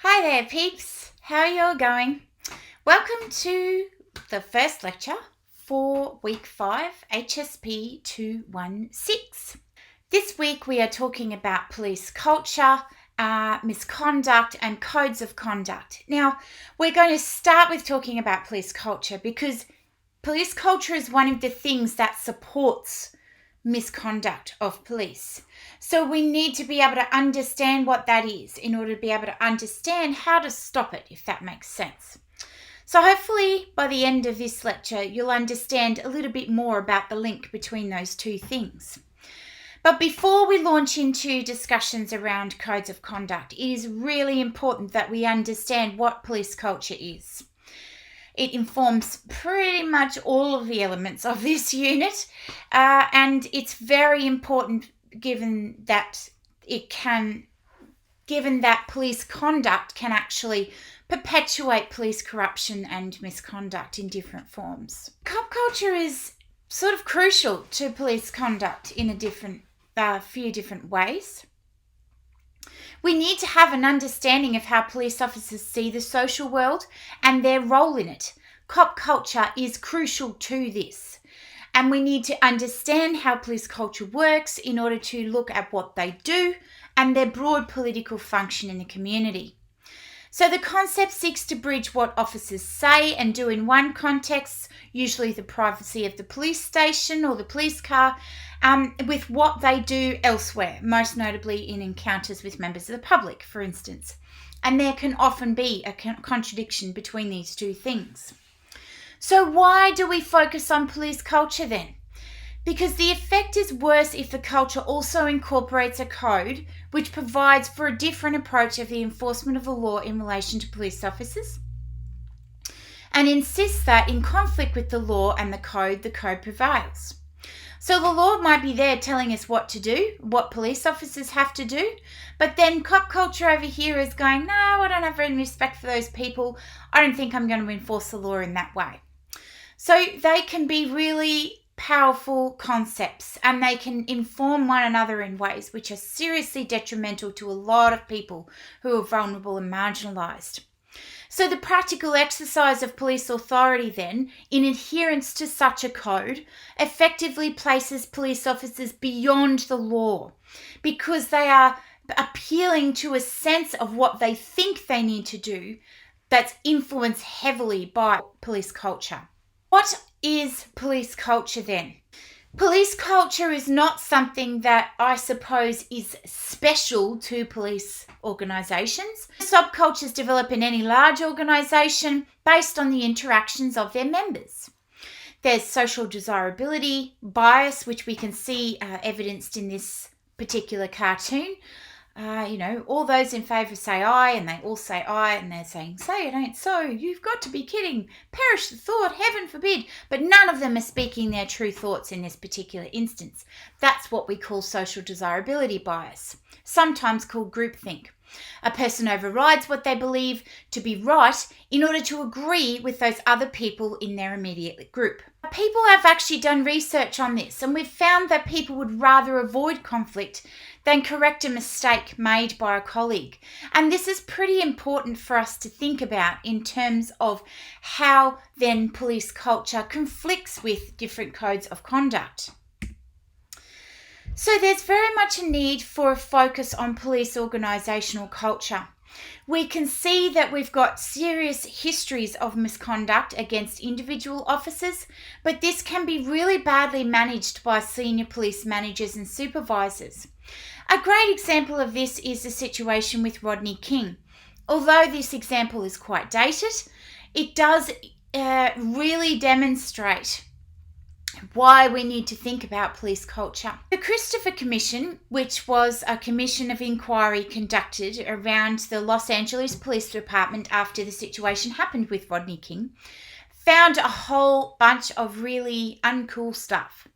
Hi there, peeps. How are you all going? Welcome to the first lecture for week 5, HSP216. This week we are talking about police culture, misconduct, and codes of conduct. Now, we're going to start with talking about police culture because police culture is one of the things that supports misconduct of police. So we need to be able to understand what that is in order to be able to understand how to stop it, if that makes sense. So hopefully by the end of this lecture, you'll understand a little bit more about the link between those two things. But before we launch into discussions around codes of conduct, it is really important that we understand what police culture is. It informs pretty much all of the elements of this unit, and it's very important given that police conduct can actually perpetuate police corruption and misconduct in different forms. Cop culture is sort of crucial to police conduct in a few different ways. We need to have an understanding of how police officers see the social world and their role in it. Cop culture is crucial to this. And we need to understand how police culture works in order to look at what they do and their broad political function in the community. So the concept seeks to bridge what officers say and do in one context, usually the privacy of the police station or the police car, with what they do elsewhere, most notably in encounters with members of the public, for instance. And there can often be a contradiction between these two things. So why do we focus on police culture then? Because the effect is worse if the culture also incorporates a code which provides for a different approach of the enforcement of the law in relation to police officers and insists that in conflict with the law and the code prevails. So the law might be there telling us what to do, what police officers have to do, but then cop culture over here is going, no, I don't have any respect for those people. I don't think I'm going to enforce the law in that way. So they can be really powerful concepts and they can inform one another in ways which are seriously detrimental to a lot of people who are vulnerable and marginalised. So the practical exercise of police authority then, in adherence to such a code, effectively places police officers beyond the law because they are appealing to a sense of what they think they need to do that's influenced heavily by police culture. What is police culture then? Police culture is not something that I suppose is special to police organisations. Subcultures develop in any large organisation based on the interactions of their members. There's social desirability, bias, which we can see evidenced in this particular cartoon. All those in favour say aye, and they all say aye, and they're saying, say it ain't so, you've got to be kidding, perish the thought, heaven forbid. But none of them are speaking their true thoughts in this particular instance. That's what we call social desirability bias, sometimes called groupthink. A person overrides what they believe to be right in order to agree with those other people in their immediate group. People have actually done research on this, and we've found that people would rather avoid conflict than correct a mistake made by a colleague. And this is pretty important for us to think about in terms of how then police culture conflicts with different codes of conduct. So there's very much a need for a focus on police organisational culture. We can see that we've got serious histories of misconduct against individual officers, but this can be really badly managed by senior police managers and supervisors. A great example of this is the situation with Rodney King. Although this example is quite dated, it does really demonstrate why we need to think about police culture. The Christopher Commission, which was a commission of inquiry conducted around the Los Angeles Police Department after the situation happened with Rodney King, found a whole bunch of really uncool stuff.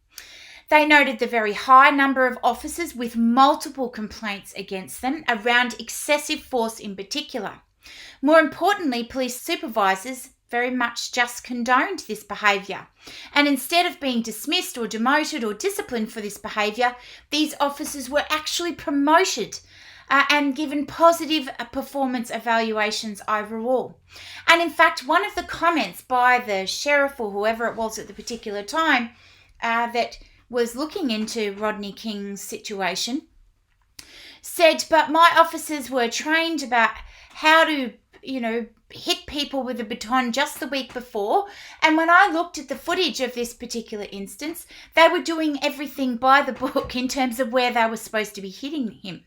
They noted the very high number of officers with multiple complaints against them around excessive force in particular. More importantly, police supervisors very much just condoned this behaviour. And instead of being dismissed or demoted or disciplined for this behaviour, these officers were actually promoted and given positive performance evaluations overall. And in fact, one of the comments by the sheriff or whoever it was at the particular time that was looking into Rodney King's situation said, but my officers were trained about how to, hit people with a baton just the week before. And when I looked at the footage of this particular instance, they were doing everything by the book in terms of where they were supposed to be hitting him.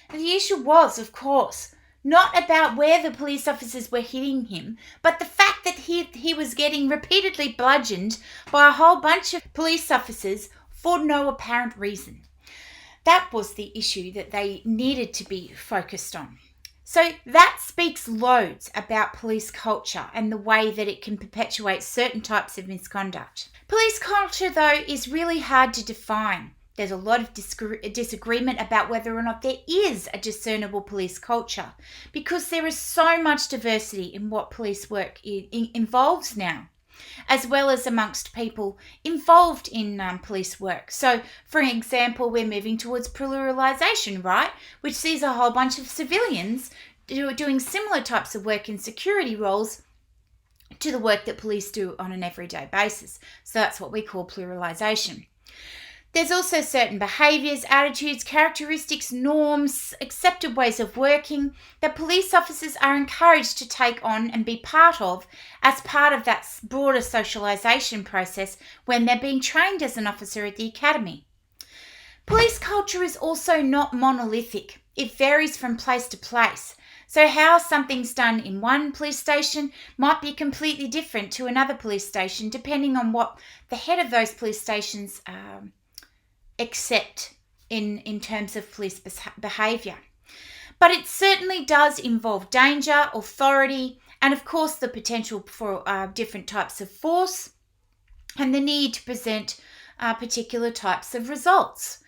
And the issue was, of course, not about where the police officers were hitting him, but the fact that he was getting repeatedly bludgeoned by a whole bunch of police officers for no apparent reason. That was the issue that they needed to be focused on. So that speaks loads about police culture and the way that it can perpetuate certain types of misconduct. Police culture, though, is really hard to define. There's a lot of disagreement about whether or not there is a discernible police culture because there is so much diversity in what police work involves now, as well as amongst people involved in police work. So, for example, we're moving towards pluralisation, right? Which sees a whole bunch of civilians doing similar types of work in security roles to the work that police do on an everyday basis. So that's what we call pluralisation. There's also certain behaviours, attitudes, characteristics, norms, accepted ways of working that police officers are encouraged to take on and be part of as part of that broader socialisation process when they're being trained as an officer at the academy. Police culture is also not monolithic. It varies from place to place. So how something's done in one police station might be completely different to another police station depending on what the head of those police stations accept in terms of police behaviour. But it certainly does involve danger, authority, and of course the potential for different types of force and the need to present particular types of results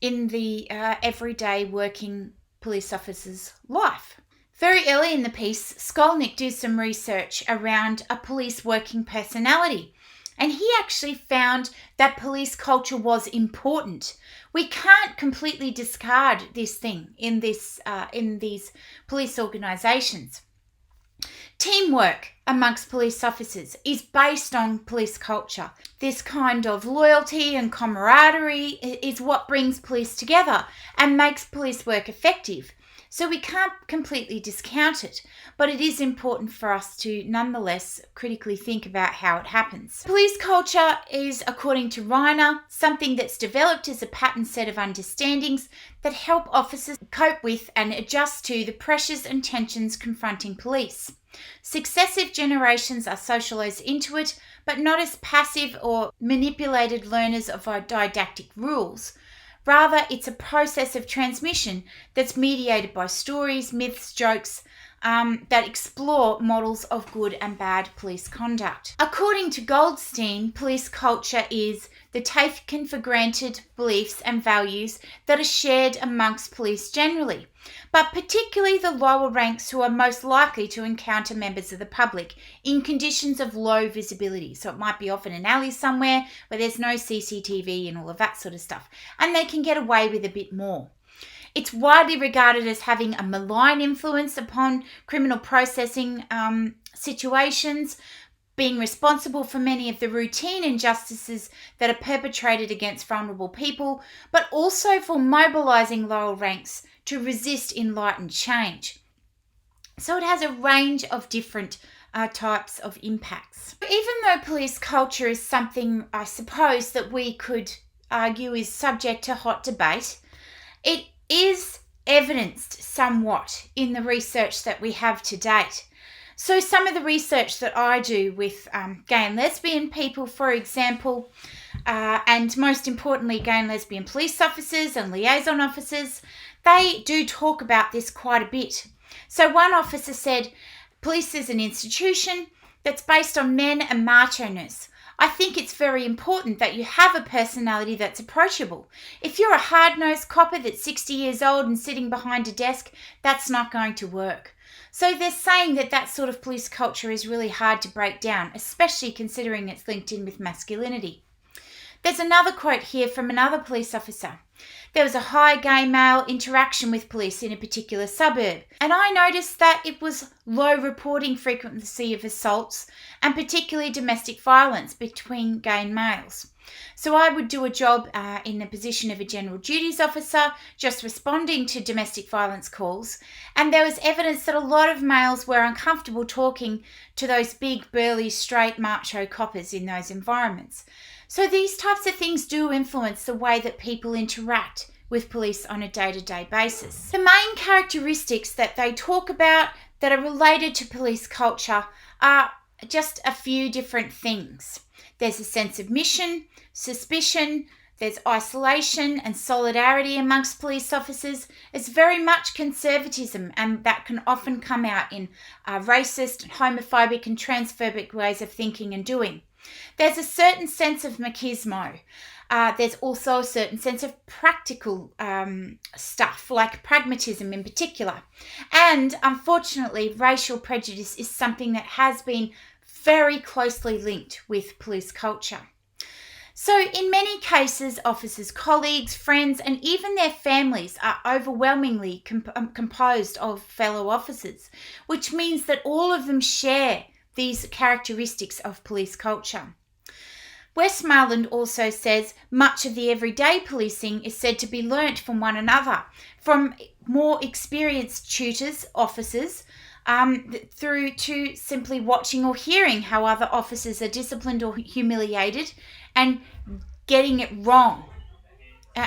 in the everyday working police officer's life. Very early in the piece, Skolnick did some research around a police working personality. And he actually found that police culture was important. We can't completely discard this thing in these police organisations. Teamwork amongst police officers is based on police culture. This kind of loyalty and camaraderie is what brings police together and makes police work effective. So we can't completely discount it, but it is important for us to nonetheless critically think about how it happens. Police culture is, according to Reiner, something that's developed as a pattern set of understandings that help officers cope with and adjust to the pressures and tensions confronting police. Successive generations are socialised into it, but not as passive or manipulated learners of didactic rules. Rather, it's a process of transmission that's mediated by stories, myths, jokes that explore models of good and bad police conduct. According to Goldstein, police culture is the taken for granted beliefs and values that are shared amongst police generally, but particularly the lower ranks who are most likely to encounter members of the public in conditions of low visibility. So it might be off in an alley somewhere where there's no CCTV and all of that sort of stuff, and they can get away with a bit more. It's widely regarded as having a malign influence upon criminal processing situations, being responsible for many of the routine injustices that are perpetrated against vulnerable people, but also for mobilising lower ranks to resist enlightened change. So it has a range of different types of impacts. Even though police culture is something, I suppose, that we could argue is subject to hot debate, it is evidenced somewhat in the research that we have to date. So some of the research that I do with gay and lesbian people, for example, and most importantly, gay and lesbian police officers and liaison officers, they do talk about this quite a bit. So one officer said, police is an institution that's based on men and macho-ness. I think it's very important that you have a personality that's approachable. If you're a hard-nosed copper that's 60 years old and sitting behind a desk, that's not going to work. So they're saying that that sort of police culture is really hard to break down, especially considering it's linked in with masculinity. There's another quote here from another police officer. There was a high gay male interaction with police in a particular suburb, and I noticed that it was low reporting frequency of assaults and particularly domestic violence between gay males. So I would do a job in the position of a general duties officer, just responding to domestic violence calls, and there was evidence that a lot of males were uncomfortable talking to those big, burly, straight, macho coppers in those environments. So these types of things do influence the way that people interact with police on a day-to-day basis. The main characteristics that they talk about that are related to police culture are just a few different things. There's a sense of mission, suspicion, there's isolation and solidarity amongst police officers. It's very much conservatism, and that can often come out in racist, homophobic and transphobic ways of thinking and doing. There's a certain sense of machismo. There's also a certain sense of practical stuff, like pragmatism in particular. And unfortunately, racial prejudice is something that has been very closely linked with police culture. So in many cases, officers' colleagues, friends, and even their families are overwhelmingly composed of fellow officers, which means that all of them share these characteristics of police culture. Westmoreland also says much of the everyday policing is said to be learnt from one another, from more experienced tutors, officers, through to simply watching or hearing how other officers are disciplined or humiliated and getting it wrong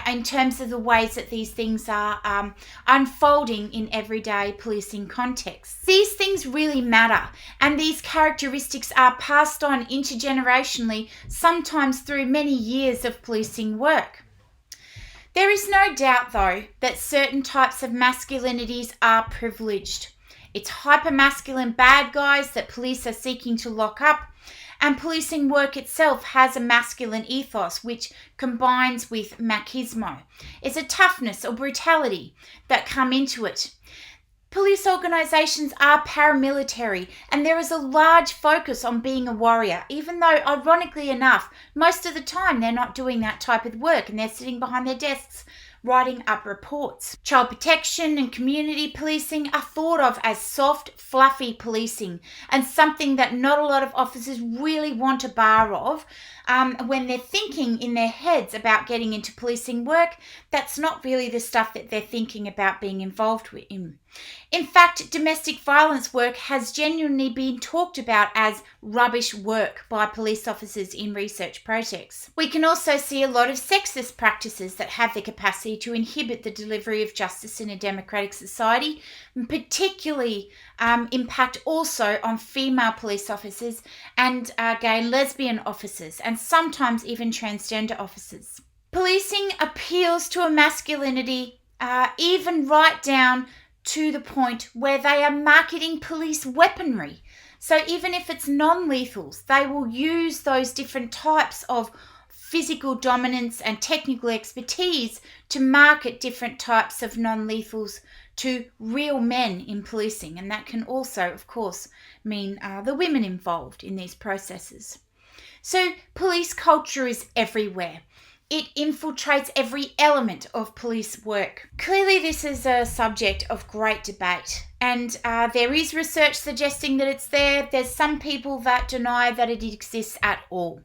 in terms of the ways that these things are unfolding in everyday policing contexts. These things really matter, and these characteristics are passed on intergenerationally, sometimes through many years of policing work. There is no doubt, though, that certain types of masculinities are privileged. It's hypermasculine bad guys that police are seeking to lock up, and policing work itself has a masculine ethos which combines with machismo. It's a toughness or brutality that come into it. Police organisations are paramilitary, and there is a large focus on being a warrior, even though, ironically enough, most of the time they're not doing that type of work and they're sitting behind their desks writing up reports. Child protection and community policing are thought of as soft, fluffy policing, and something that not a lot of officers really want a bar of. When they're thinking in their heads about getting into policing work, that's not really the stuff that they're thinking about being involved in. In fact, domestic violence work has genuinely been talked about as rubbish work by police officers in research projects. We can also see a lot of sexist practices that have the capacity to inhibit the delivery of justice in a democratic society, and particularly impact also on female police officers and gay and lesbian officers, and sometimes even transgender officers. Policing appeals to a masculinity, even right down to the point where they are marketing police weaponry. So even if it's non-lethals, they will use those different types of physical dominance and technical expertise to market different types of non-lethals to real men in policing. And that can also, of course, mean the women involved in these processes. So police culture is everywhere. It infiltrates every element of police work. Clearly, this is a subject of great debate, and there is research suggesting that it's there. There's some people that deny that it exists at all.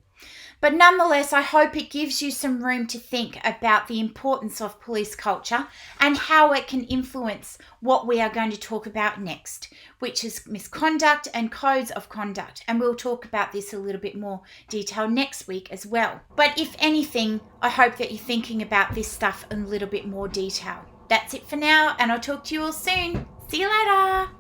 But nonetheless, I hope it gives you some room to think about the importance of police culture and how it can influence what we are going to talk about next, which is misconduct and codes of conduct. And we'll talk about this a little bit more detail next week as well. But if anything, I hope that you're thinking about this stuff in a little bit more detail. That's it for now, and I'll talk to you all soon. See you later.